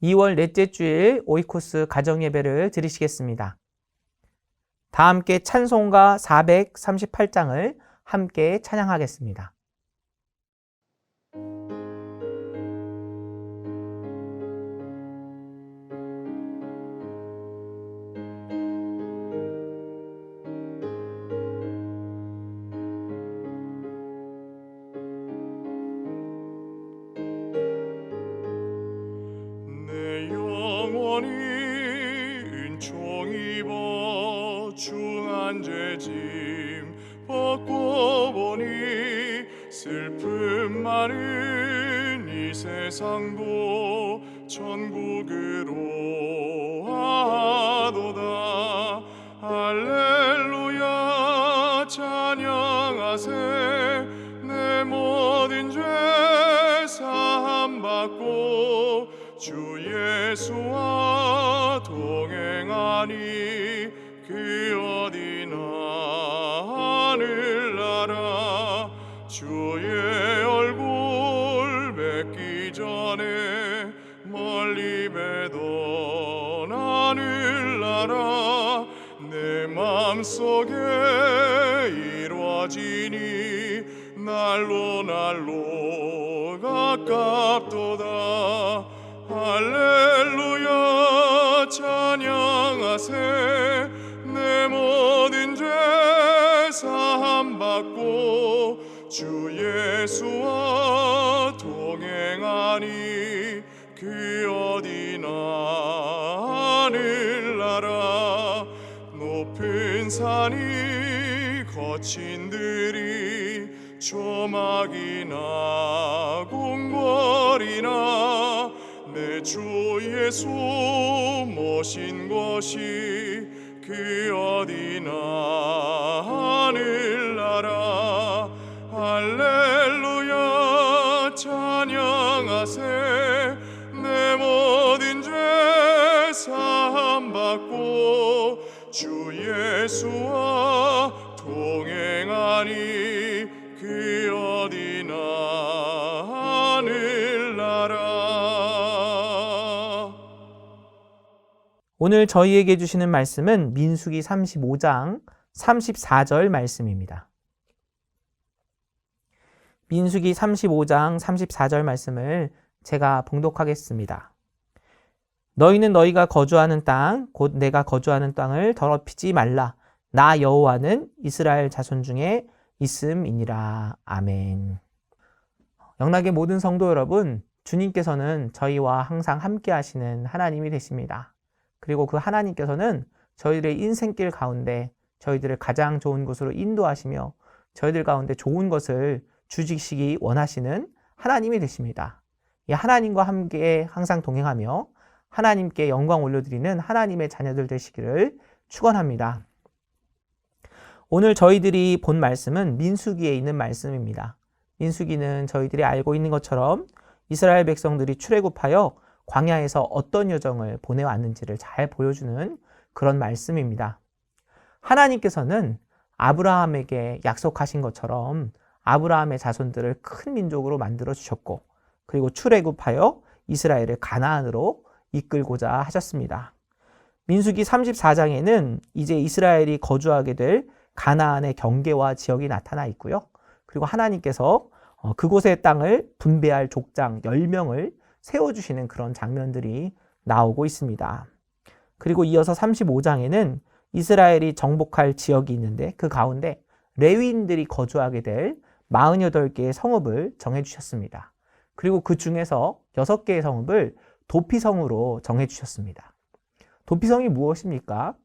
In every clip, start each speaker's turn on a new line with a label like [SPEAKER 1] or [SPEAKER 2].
[SPEAKER 1] 2월 넷째 주일 오이코스 가정예배를 드리시겠습니다. 다 함께 찬송가 438장을 함께 찬양하겠습니다.
[SPEAKER 2] 죄짐 벗고 보니 슬픔 많은 이 세상도 천국으로 하도다. 할렐루야 찬양하세. 내 모든 죄 사함 받고 주 예수와 동행하니 그 어디나 하늘나라. 주의 얼굴 뵙기 전에 멀리 뵈던 하늘나라. 내 맘속에 이루어지니 날로 날로 가깝도다. 할렐루야 찬양하세. 내 모든 죄 사함 받고 주 예수와 동행하니 그 어디나 하늘나라. 높은 산이 거친 들이 조막이나 궁궐이나 내 주 예수 모신 곳이 그 어디나 하늘나라. 할렐루야 찬양하세. 내 모든 죄 사함 받고 주 예수와 동행하니 그 어디나 하늘나라.
[SPEAKER 1] 오늘 저희에게 주시는 말씀은 민수기 35장 34절 말씀입니다. 민수기 35장 34절 말씀을 제가 봉독하겠습니다. 너희는 너희가 거주하는 땅, 곧 내가 거주하는 땅을 더럽히지 말라. 나 여호와는 이스라엘 자손 중에 있음이니라. 아멘. 영락의 모든 성도 여러분, 주님께서는 저희와 항상 함께 하시는 하나님이 되십니다. 그리고 그 하나님께서는 저희들의 인생길 가운데 저희들을 가장 좋은 곳으로 인도하시며 저희들 가운데 좋은 것을 주시기 원하시는 하나님이 되십니다. 이 하나님과 함께 항상 동행하며 하나님께 영광 올려드리는 하나님의 자녀들 되시기를 축원합니다. 오늘 저희들이 본 말씀은 민수기에 있는 말씀입니다. 민수기는 저희들이 알고 있는 것처럼 이스라엘 백성들이 출애굽하여 광야에서 어떤 여정을 보내왔는지를 잘 보여주는 그런 말씀입니다. 하나님께서는 아브라함에게 약속하신 것처럼 아브라함의 자손들을 큰 민족으로 만들어 주셨고, 그리고 출애굽하여 이스라엘을 가나안으로 이끌고자 하셨습니다. 민수기 34장에는 이제 이스라엘이 거주하게 될 가나안의 경계와 지역이 나타나 있고요. 그리고 하나님께서 그곳의 땅을 분배할 족장 10명을 세워주시는 그런 장면들이 나오고 있습니다. 그리고 이어서 35장에는 이스라엘이 정복할 지역이 있는데 그 가운데 레위인들이 거주하게 될 48개의 성읍을 정해주셨습니다. 그리고 그 중에서 6개의 성읍을 도피성으로 정해주셨습니다. 도피성이 무엇입니까?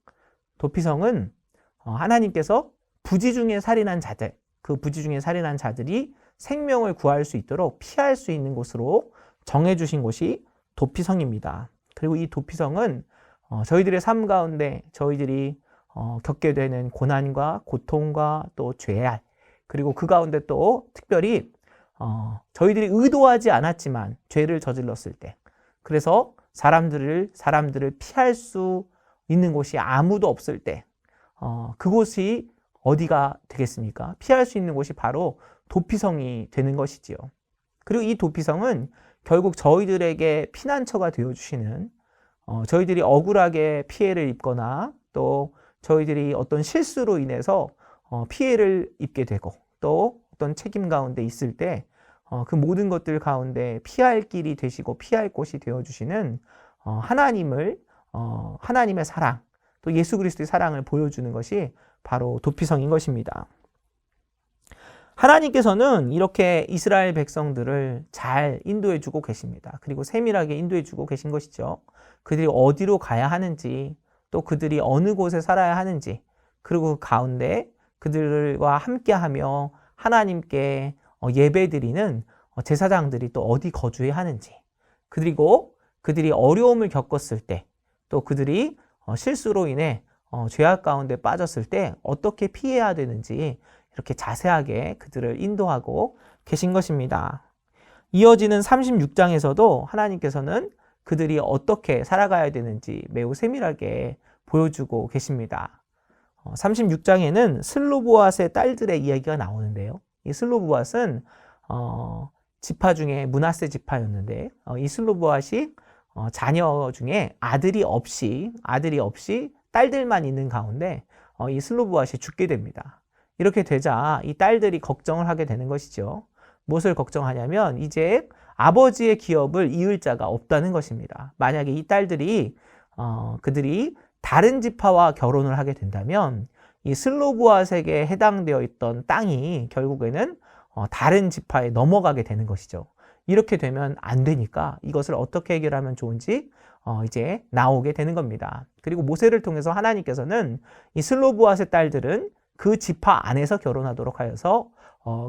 [SPEAKER 1] 도피성은 하나님께서 부지 중에 살인한 자들, 그 부지 중에 살인한 자들이 생명을 구할 수 있도록 피할 수 있는 곳으로 정해주신 곳이 도피성입니다. 그리고 이 도피성은 저희들의 삶 가운데 저희들이 겪게 되는 고난과 고통과 또 죄알, 그리고 그 가운데 또 특별히 저희들이 의도하지 않았지만 죄를 저질렀을 때, 그래서 사람들을 피할 수 있는 곳이 아무도 없을 때, 그곳이 어디가 되겠습니까? 피할 수 있는 곳이 바로 도피성이 되는 것이지요. 그리고 이 도피성은 결국 저희들에게 피난처가 되어주시는, 저희들이 억울하게 피해를 입거나 또 저희들이 어떤 실수로 인해서 피해를 입게 되고 또 어떤 책임 가운데 있을 때 그 모든 것들 가운데 피할 길이 되시고 피할 곳이 되어주시는 하나님의 사랑, 또 예수 그리스도의 사랑을 보여주는 것이 바로 도피성인 것입니다. 하나님께서는 이렇게 이스라엘 백성들을 잘 인도해 주고 계십니다. 그리고 세밀하게 인도해 주고 계신 것이죠. 그들이 어디로 가야 하는지, 또 그들이 어느 곳에 살아야 하는지, 그리고 그 가운데 그들과 함께하며 하나님께 예배드리는 제사장들이 또 어디 거주해야 하는지, 그리고 그들이 어려움을 겪었을 때, 또 그들이 실수로 인해 죄악 가운데 빠졌을 때 어떻게 피해야 되는지 이렇게 자세하게 그들을 인도하고 계신 것입니다. 이어지는 36장에서도 하나님께서는 그들이 어떻게 살아가야 되는지 매우 세밀하게 보여주고 계십니다. 36장에는 슬로보앗의 딸들의 이야기가 나오는데요. 이 슬로보앗은 지파 중에 므낫세 지파였는데 이 슬로보앗이 자녀 중에 아들이 없이 딸들만 있는 가운데 이 슬로보앗이 죽게 됩니다. 이렇게 되자 이 딸들이 걱정을 하게 되는 것이죠. 무엇을 걱정하냐면 이제 아버지의 기업을 이을 자가 없다는 것입니다. 만약에 이 딸들이 그들이 다른 지파와 결혼을 하게 된다면 이 슬로보앗에게 해당되어 있던 땅이 결국에는 다른 지파에 넘어가게 되는 것이죠. 이렇게 되면 안 되니까 이것을 어떻게 해결하면 좋은지 이제 나오게 되는 겁니다. 그리고 모세를 통해서 하나님께서는 이 슬로보앗의 딸들은 그 지파 안에서 결혼하도록 하여서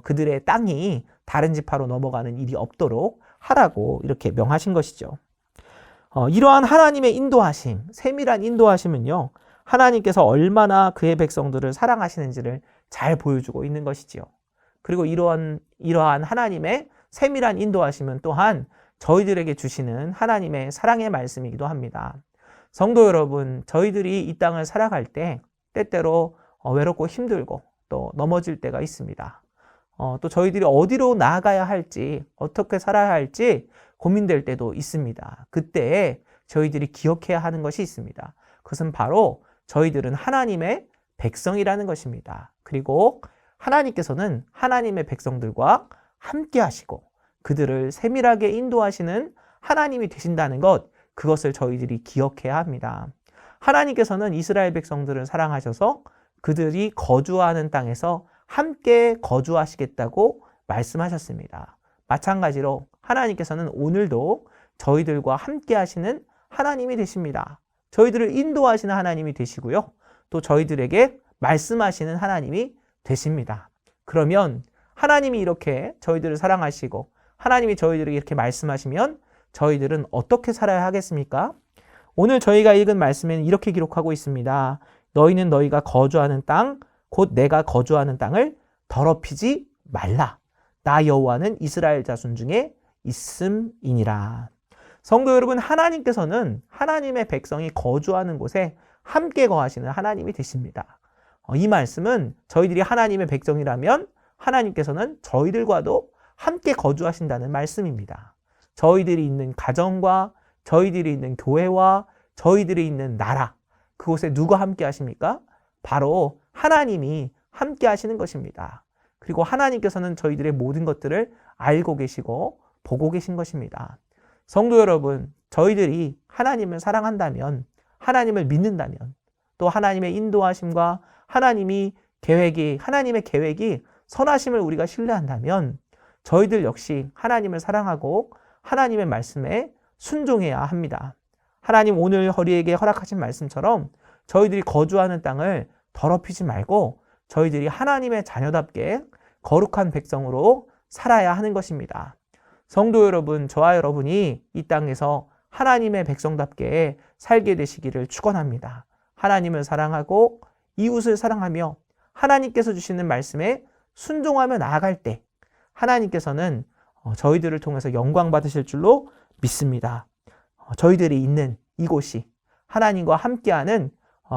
[SPEAKER 1] 그들의 땅이 다른 지파로 넘어가는 일이 없도록 하라고 이렇게 명하신 것이죠. 이러한 하나님의 인도하심, 세밀한 인도하심은요, 하나님께서 얼마나 그의 백성들을 사랑하시는지를 잘 보여주고 있는 것이지요. 그리고 이러한 하나님의 세밀한 인도하심은 또한 저희들에게 주시는 하나님의 사랑의 말씀이기도 합니다. 성도 여러분, 저희들이 이 땅을 살아갈 때 때때로 외롭고 힘들고 또 넘어질 때가 있습니다. 또 저희들이 어디로 나아가야 할지, 어떻게 살아야 할지 고민될 때도 있습니다. 그때 저희들이 기억해야 하는 것이 있습니다. 그것은 바로 저희들은 하나님의 백성이라는 것입니다. 그리고 하나님께서는 하나님의 백성들과 함께 하시고 그들을 세밀하게 인도하시는 하나님이 되신다는 것, 그것을 저희들이 기억해야 합니다. 하나님께서는 이스라엘 백성들을 사랑하셔서 그들이 거주하는 땅에서 함께 거주하시겠다고 말씀하셨습니다. 마찬가지로 하나님께서는 오늘도 저희들과 함께 하시는 하나님이 되십니다. 저희들을 인도하시는 하나님이 되시고요. 또 저희들에게 말씀하시는 하나님이 되십니다. 그러면 하나님이 이렇게 저희들을 사랑하시고 하나님이 저희들에게 이렇게 말씀하시면 저희들은 어떻게 살아야 하겠습니까? 오늘 저희가 읽은 말씀에는 이렇게 기록하고 있습니다. 너희는 너희가 거주하는 땅, 곧 내가 거주하는 땅을 더럽히지 말라. 나 여호와는 이스라엘 자손 중에 있음이니라. 성도 여러분, 하나님께서는 하나님의 백성이 거주하는 곳에 함께 거하시는 하나님이 되십니다. 이 말씀은 저희들이 하나님의 백성이라면 하나님께서는 저희들과도 함께 거주하신다는 말씀입니다. 저희들이 있는 가정과 저희들이 있는 교회와 저희들이 있는 나라, 그곳에 누가 함께 하십니까? 바로 하나님이 함께 하시는 것입니다. 그리고 하나님께서는 저희들의 모든 것들을 알고 계시고 보고 계신 것입니다. 성도 여러분, 저희들이 하나님을 사랑한다면, 하나님을 믿는다면, 또 하나님의 인도하심과 하나님의 계획이 선하심을 우리가 신뢰한다면 저희들 역시 하나님을 사랑하고 하나님의 말씀에 순종해야 합니다. 하나님 오늘 우리에게 허락하신 말씀처럼 저희들이 거주하는 땅을 더럽히지 말고 저희들이 하나님의 자녀답게 거룩한 백성으로 살아야 하는 것입니다. 성도 여러분, 저와 여러분이 이 땅에서 하나님의 백성답게 살게 되시기를 축원합니다. 하나님을 사랑하고 이웃을 사랑하며 하나님께서 주시는 말씀에 순종하며 나아갈 때 하나님께서는 저희들을 통해서 영광 받으실 줄로 믿습니다. 저희들이 있는 이곳이 하나님과 함께하는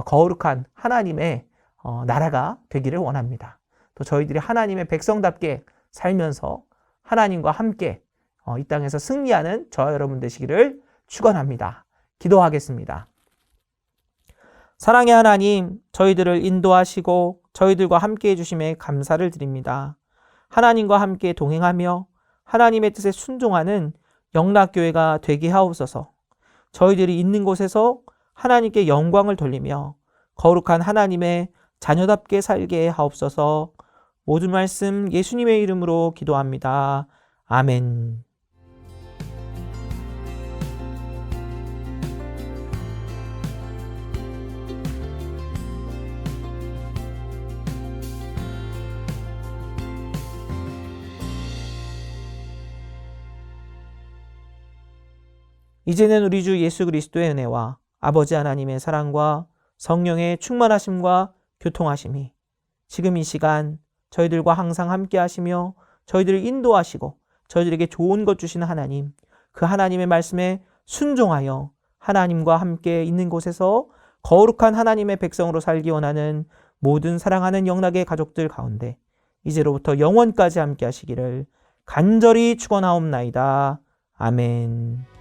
[SPEAKER 1] 거룩한 하나님의 나라가 되기를 원합니다. 또 저희들이 하나님의 백성답게 살면서 하나님과 함께 이 땅에서 승리하는 저와 여러분 되시기를 축원합니다. 기도하겠습니다. 사랑의 하나님, 저희들을 인도하시고 저희들과 함께 해주심에 감사를 드립니다. 하나님과 함께 동행하며 하나님의 뜻에 순종하는 영락교회가 되게 하옵소서. 저희들이 있는 곳에서 하나님께 영광을 돌리며 거룩한 하나님의 자녀답게 살게 하옵소서. 모든 말씀 예수님의 이름으로 기도합니다. 아멘. 이제는 우리 주 예수 그리스도의 은혜와 아버지 하나님의 사랑과 성령의 충만하심과 교통하심이 지금 이 시간 저희들과 항상 함께 하시며 저희들을 인도하시고 저희들에게 좋은 것 주시는 하나님, 그 하나님의 말씀에 순종하여 하나님과 함께 있는 곳에서 거룩한 하나님의 백성으로 살기 원하는 모든 사랑하는 영락의 가족들 가운데 이제로부터 영원까지 함께 하시기를 간절히 축원하옵나이다. 아멘.